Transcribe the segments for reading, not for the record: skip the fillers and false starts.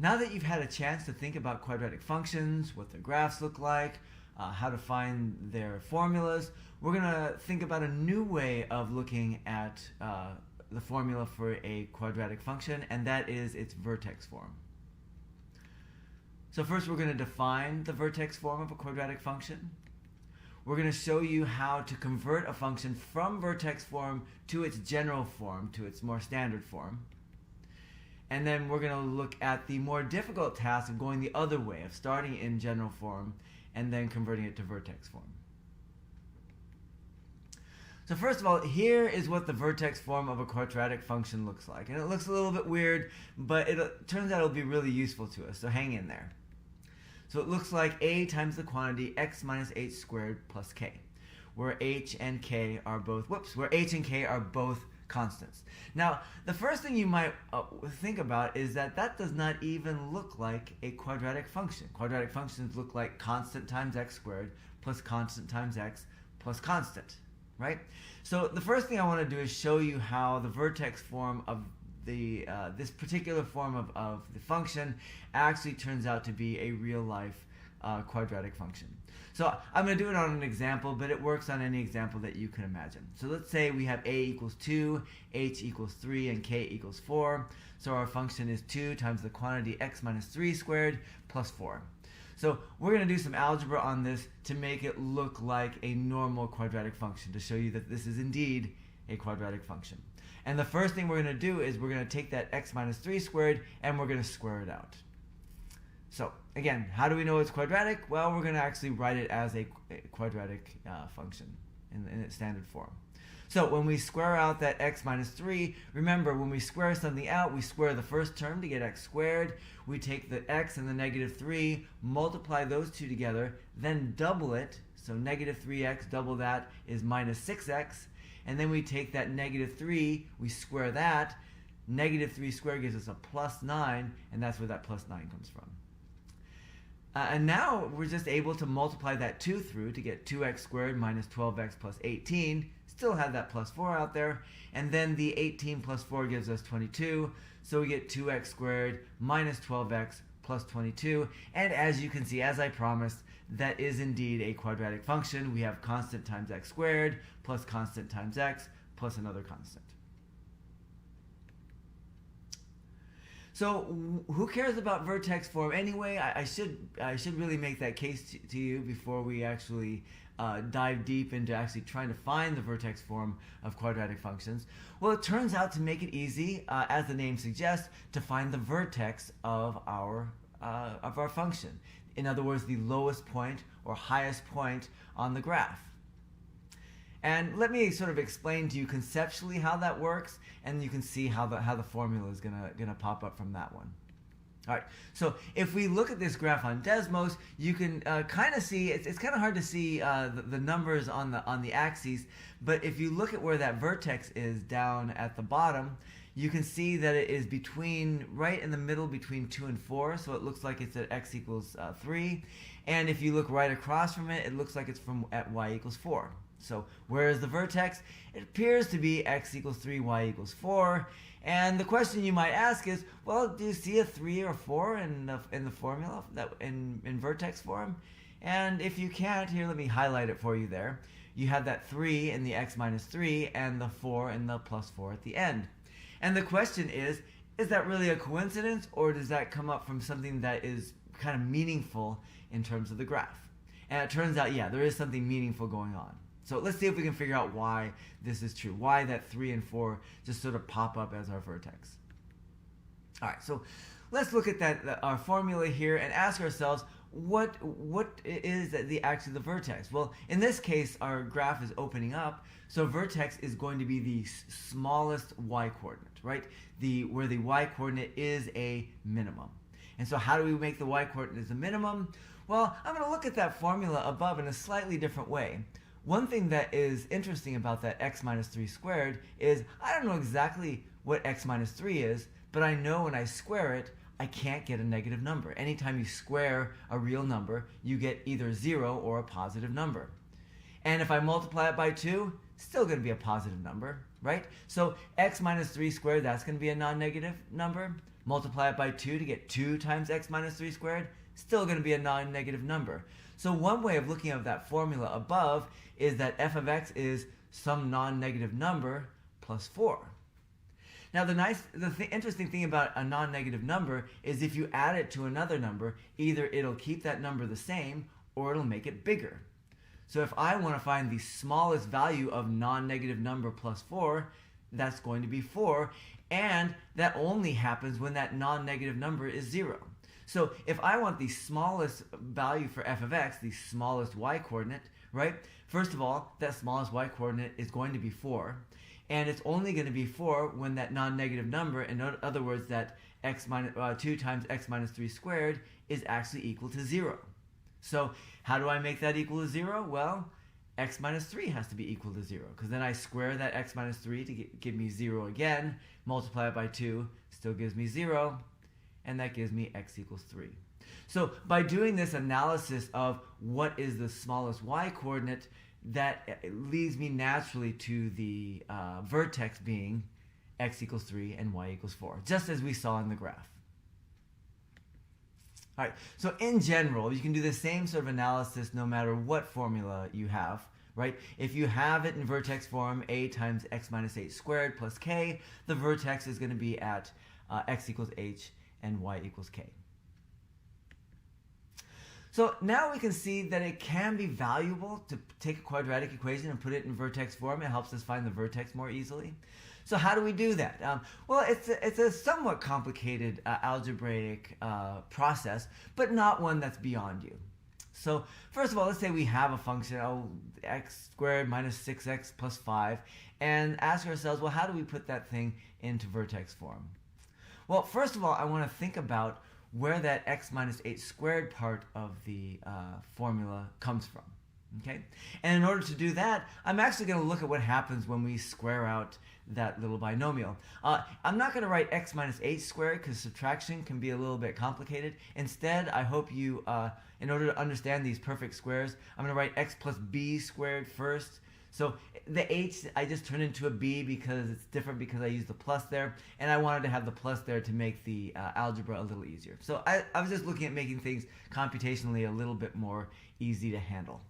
Now that you've had a chance to think about quadratic functions, what their graphs look like, how to find their formulas, we're going to think about a new way of looking at the formula for a quadratic function, and that is its vertex form. So first we're going to define the vertex form of a quadratic function. We're going to show you how to convert a function from vertex form to its general form, to its more standard form. And then we're going to look at the more difficult task of going the other way, of starting in general form and then converting it to vertex form. So first of all, here is what the vertex form of a quadratic function looks like. And it looks a little bit weird, but it turns out it'll be really useful to us, so hang in there. So it looks like a times the quantity x minus h squared plus k, where h and k are both, constants. Now, the first thing you might think about is that that does not even look like a quadratic function. Quadratic functions look like constant times x squared plus constant times x plus constant, right? So the first thing I want to do is show you how the vertex form of this particular form of the function actually turns out to be a real-life quadratic function. So I'm going to do it on an example, but it works on any example that you can imagine. So let's say we have a equals 2, h equals 3, and k equals 4. So our function is 2 times the quantity x minus 3 squared plus 4. So we're going to do some algebra on this to make it look like a normal quadratic function, to show you that this is indeed a quadratic function. And the first thing we're going to do is we're going to take that x minus 3 squared and we're going to square it out. So again, how do we know it's quadratic? Well, we're going to actually write it as a quadratic function in its standard form. So when we square out that x minus 3, remember when we square something out, we square the first term to get x squared. We take the x and the negative 3, multiply those two together, then double it. So negative 3x, double that, is minus 6x. And then we take that negative 3, we square that. Negative 3 squared gives us a plus 9, and that's where that plus 9 comes from. And now we're just able to multiply that 2 through to get 2x squared minus 12x plus 18. Still have that plus 4 out there. And then the 18 plus 4 gives us 22. So we get 2x squared minus 12x plus 22. And as you can see, as I promised, that is indeed a quadratic function. We have constant times x squared plus constant times x plus another constant. So who cares about vertex form anyway? I should really make that case to you before we actually dive deep into actually trying to find the vertex form of quadratic functions. Well, it turns out to make it easy, as the name suggests, to find the vertex of our function. In other words, the lowest point or highest point on the graph. And let me sort of explain to you conceptually how that works, and you can see how the formula is gonna pop up from that one. All right. So if we look at this graph on Desmos, you can kind of see it's kind of hard to see the numbers on the axes, but if you look at where that vertex is down at the bottom, you can see that it is right in the middle between 2 and 4, so it looks like it's at x equals 3. And if you look right across from it, it looks like it's at y equals 4. So where is the vertex? It appears to be x equals 3, y equals 4. And the question you might ask is, well, do you see a 3 or 4 in the formula, in vertex form? And if you can't, here, let me highlight it for you there. You have that 3 in the x minus 3 and the 4 in the plus 4 at the end. And the question is that really a coincidence, or does that come up from something that is kind of meaningful in terms of the graph? And it turns out, yeah, there is something meaningful going on. So let's see if we can figure out why this is true, why that 3 and 4 just sort of pop up as our vertex. All right, so let's look at our formula here and ask ourselves, what is actually the vertex? Well, in this case, our graph is opening up, so vertex is going to be the smallest y-coordinate, right? Where the y-coordinate is a minimum. And so how do we make the y-coordinate as a minimum? Well, I'm going to look at that formula above in a slightly different way. One thing that is interesting about that x minus 3 squared is I don't know exactly what x minus 3 is, but I know when I square it, I can't get a negative number. Anytime you square a real number, you get either 0 or a positive number. And if I multiply it by 2, it's still going to be a positive number. right? So x minus 3 squared, that's going to be a non-negative number. Multiply it by 2 to get 2 times x minus 3 squared, still going to be a non-negative number. So one way of looking at that formula above is that f of x is some non-negative number plus 4. Now the interesting thing about a non-negative number is if you add it to another number, either it'll keep that number the same or it'll make it bigger. So if I want to find the smallest value of non-negative number plus 4, that's going to be 4, and that only happens when that non-negative number is 0. So if I want the smallest value for f of x, the smallest y-coordinate, right? First of all, that smallest y-coordinate is going to be 4, and it's only going to be 4 when that non-negative number, in other words, that 2 times x minus 3 squared is actually equal to 0. So how do I make that equal to 0? Well, x minus 3 has to be equal to 0, because then I square that x minus 3 to give me 0 again, multiply it by 2, still gives me 0, and that gives me x equals 3. So by doing this analysis of what is the smallest y-coordinate, that leads me naturally to the vertex being x equals 3 and y equals 4, just as we saw in the graph. All right, so in general, you can do the same sort of analysis no matter what formula you have, right? If you have it in vertex form, a times x minus 8 squared plus k, the vertex is going to be at x equals h and y equals k. So now we can see that it can be valuable to take a quadratic equation and put it in vertex form. It helps us find the vertex more easily. So how do we do that? Well, it's a somewhat complicated algebraic process, but not one that's beyond you. So first of all, let's say we have a function, x squared minus 6x plus 5, and ask ourselves, well, how do we put that thing into vertex form? Well, first of all, I want to think about where that x minus 8 squared part of the formula comes from. Okay? And in order to do that, I'm actually going to look at what happens when we square out that little binomial. I'm not going to write x minus 8 squared because subtraction can be a little bit complicated. Instead, I hope you, in order to understand these perfect squares, I'm going to write x plus b squared first. So the h I just turned into a b because it's different because I used the plus there, and I wanted to have the plus there to make the algebra a little easier. So I was just looking at making things computationally a little bit more easy to handle.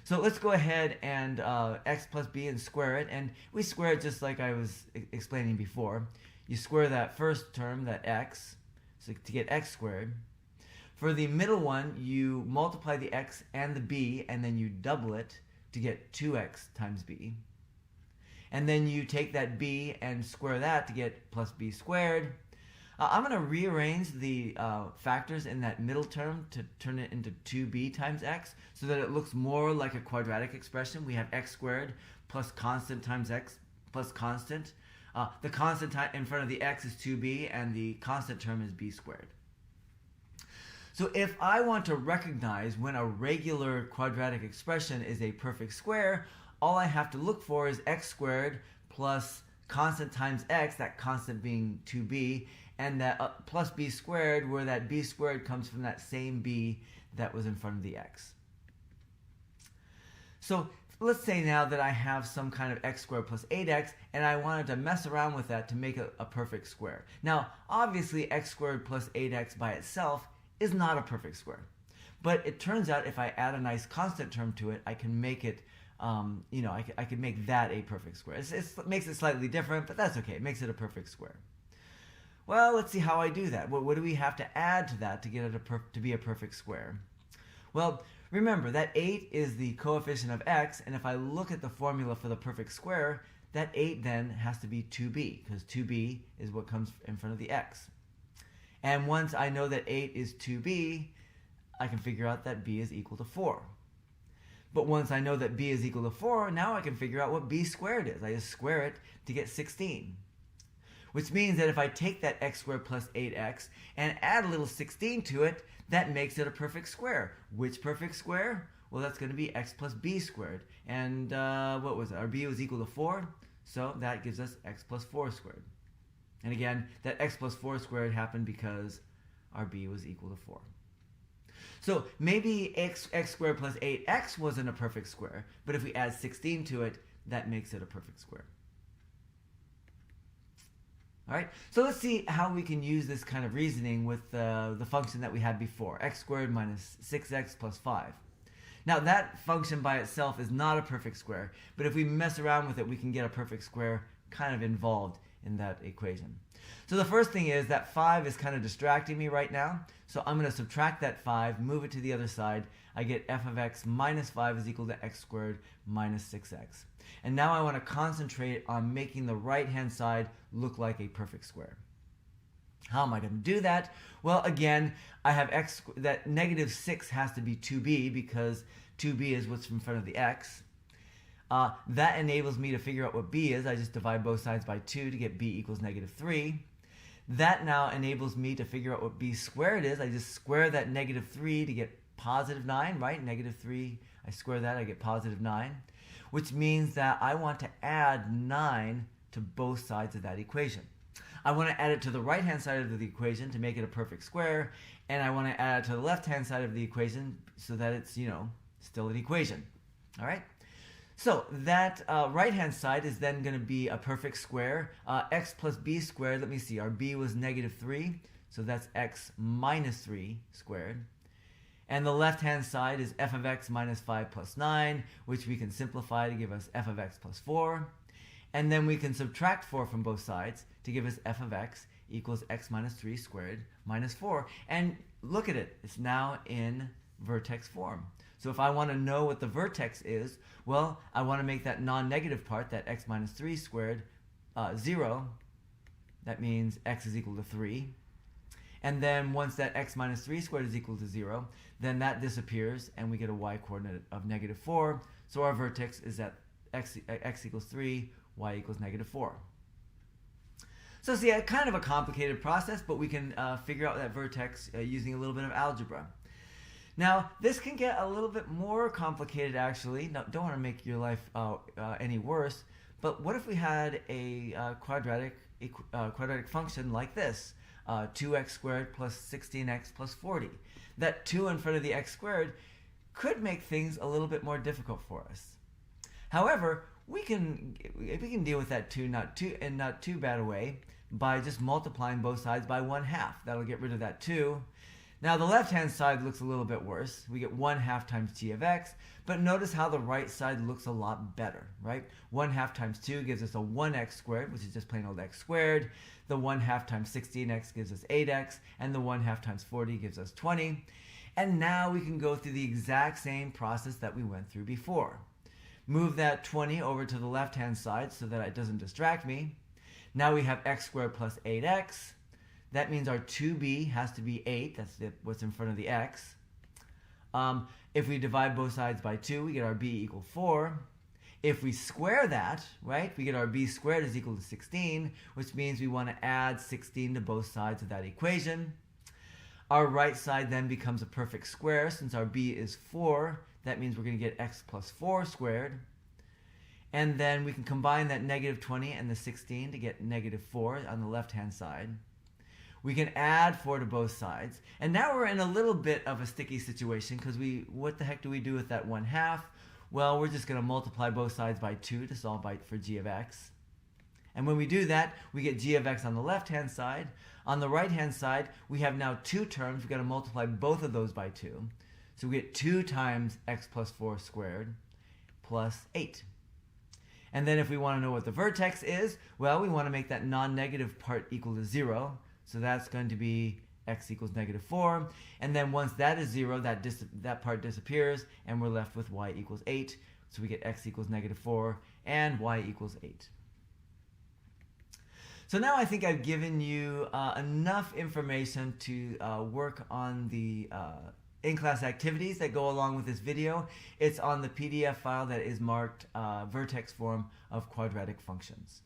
So let's go ahead and x plus b and square it, and we square it just like I was explaining before. You square that first term, that x, so to get x squared. For the middle one, you multiply the x and the b, and then you double it to get 2x times b. And then you take that b and square that to get plus b squared. I'm going to rearrange the factors in that middle term to turn it into 2b times x so that it looks more like a quadratic expression. We have x squared plus constant times x plus constant. The constant in front of the x is 2b and the constant term is b squared. So if I want to recognize when a regular quadratic expression is a perfect square, all I have to look for is x squared plus constant times x, that constant being 2b, and that plus b squared, where that b squared comes from that same b that was in front of the x. So let's say now that I have some kind of x squared plus 8x, and I wanted to mess around with that to make a perfect square. Now, obviously, x squared plus 8x by itself is not a perfect square. But it turns out if I add a nice constant term to it, I can make it, I can make that a perfect square. It makes it slightly different, but that's okay. It makes it a perfect square. Well, let's see how I do that. What do we have to add to that to get it to be a perfect square? Well, remember that 8 is the coefficient of x, and if I look at the formula for the perfect square, that 8 then has to be 2b, because 2b is what comes in front of the x. And once I know that 8 is 2b, I can figure out that b is equal to 4. But once I know that b is equal to 4, now I can figure out what b squared is. I just square it to get 16. Which means that if I take that x squared plus 8x and add a little 16 to it, that makes it a perfect square. Which perfect square? Well, that's going to be x plus b squared. And what was it? Our b was equal to 4, so that gives us x plus 4 squared. And again, that x plus 4 squared happened because our b was equal to 4. So maybe x squared plus 8x wasn't a perfect square, but if we add 16 to it, that makes it a perfect square. All right, so let's see how we can use this kind of reasoning with the function that we had before, x squared minus 6x plus 5. Now that function by itself is not a perfect square, but if we mess around with it, we can get a perfect square kind of involved in that equation. So the first thing is that 5 is kind of distracting me right now, so I'm going to subtract that 5, move it to the other side. I get f of x minus 5 is equal to x squared minus 6x. And now I want to concentrate on making the right-hand side look like a perfect square. How am I going to do that? Well, again, I have x, that negative 6 has to be 2b because 2b is what's in front of the x. That enables me to figure out what b is. I just divide both sides by 2 to get b equals negative 3. That now enables me to figure out what b squared is. I just square that negative 3 to get positive 9, right? Negative 3, I square that, I get positive 9. Which means that I want to add 9 to both sides of that equation. I want to add it to the right-hand side of the equation to make it a perfect square, and I want to add it to the left-hand side of the equation so that it's, still an equation. All right? So that right-hand side is then going to be a perfect square. X plus b squared, let me see, our b was negative 3, so that's x minus 3 squared. And the left-hand side is f of x minus 5 plus 9, which we can simplify to give us f of x plus 4. And then we can subtract 4 from both sides to give us f of x equals x minus 3 squared minus 4. And look at it, it's now in vertex form. So if I want to know what the vertex is, well, I want to make that non-negative part, that x minus 3 squared, 0. That means x is equal to 3. And then once that x minus 3 squared is equal to 0, then that disappears and we get a y-coordinate of negative 4. So our vertex is at x equals 3, y equals negative 4. So see, kind of a complicated process, but we can figure out that vertex using a little bit of algebra. Now, this can get a little bit more complicated actually. Now, don't want to make your life any worse, but what if we had a quadratic function like this? 2x squared plus 16x plus 40. That 2 in front of the x squared could make things a little bit more difficult for us. However, we can deal with that 2 in not too bad a way by just multiplying both sides by 1/2. That'll get rid of that 2. Now the left-hand side looks a little bit worse. We get 1/2 times g of x, but notice how the right side looks a lot better, right? 1/2 times 2 gives us a 1x squared, which is just plain old x squared. The 1/2 times 16x gives us 8x, and the 1/2 times 40 gives us 20. And now we can go through the exact same process that we went through before. Move that 20 over to the left-hand side so that it doesn't distract me. Now we have x squared plus 8x. That means our 2b has to be 8. That's what's in front of the x. If we divide both sides by 2, we get our b equal 4. If we square that, right, we get our b squared is equal to 16, which means we want to add 16 to both sides of that equation. Our right side then becomes a perfect square. Since our b is 4, that means we're going to get x plus 4 squared. And then we can combine that negative 20 and the 16 to get negative 4 on the left-hand side. We can add 4 to both sides. And now we're in a little bit of a sticky situation because what the heck do we do with that 1/2? Well, we're just going to multiply both sides by 2 to solve for g of x. And when we do that, we get g of x on the left-hand side. On the right-hand side, we have now 2 terms. We've got to multiply both of those by 2. So we get 2 times x plus 4 squared plus 8. And then if we want to know what the vertex is, well, we want to make that non-negative part equal to 0. So that's going to be x equals negative 4. And then once that is 0, that part disappears, and we're left with y equals 8. So we get x equals negative 4 and y equals 8. So now I think I've given you enough information to work on the in-class activities that go along with this video. It's on the PDF file that is marked vertex form of quadratic functions.